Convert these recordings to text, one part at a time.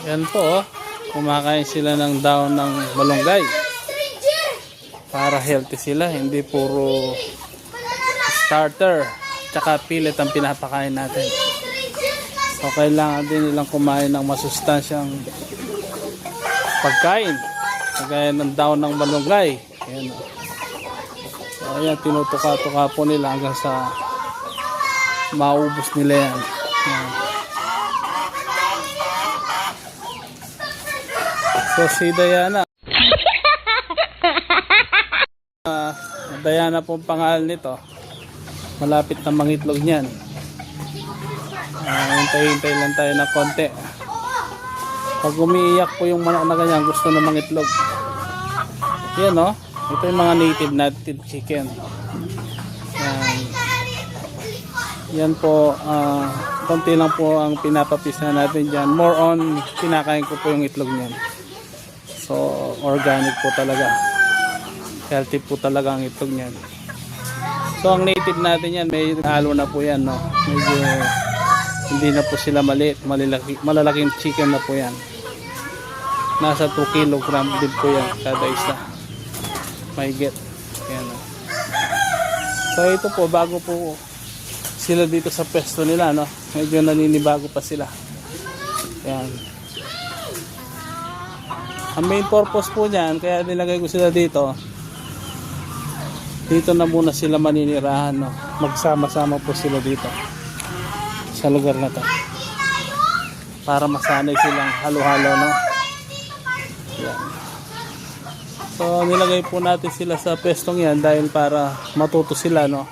Yan po, oh. Kumakain sila ng daon ng malunggay. Para healthy sila, hindi puro starter tsaka pilit ang pinapakain natin. So kailangan din nilang kumain ng masustansyang pagkain. Kagaya ng daon ng malunggay. Ayan, oh. So ayan, tinutuka-tuka po nila hanggang sa maubos nila yan. Ayan. So si Diana, Diana po ang pangalan nito. Malapit na mangitlog niyan. Hintay-hintay lang tayo na konti. Pag umiiyak po yung manok na ganyan, gusto na mangitlog. Yan, no? Ito yung mga native chicken. Yan po, konti lang po ang pinapapisa natin dyan. More on, kinakain ko po yung itlog niyan. So, organic po talaga. Healthy po talaga ang itlog niyan. So ang native natin yan, may halo na po yan, no? Medyo hindi na po sila maliit, malalaking chicken na po yan. Nasa 2 kilogram din po yan kada isa. May get. Yan, no? So ito po, bago po sila dito sa pwesto nila, no? Medyo naninibago pa sila. Yan. Ang main purpose po niyan, kaya nilagay ko sila dito. Dito na muna sila maninirahan, no? Magsama-sama po sila dito sa lugar na to para masanay silang halo-halo, no? Yan. So nilagay po natin sila sa pwestong yan dahil para matuto sila, no?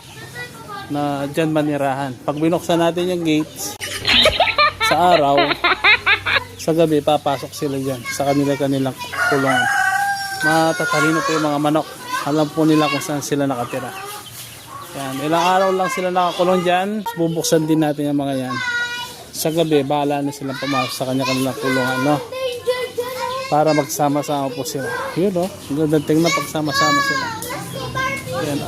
Na dyan manirahan. Pag binuksan natin yung gates sa araw, sa gabi papasok sila dyan sa kanilang kulungan. Matatalino po yung mga manok. Alam po nila kung saan sila nakatira. Yan. Ilang araw lang sila nakakulong dyan. Bubuksan din natin yung mga yan. Sa gabi, bahala na silang pumasok sa kanilang kulungan, no? Para magsama-sama po sila. Yun, no? Gandang tingnan pagsama-sama sila. Yan, no?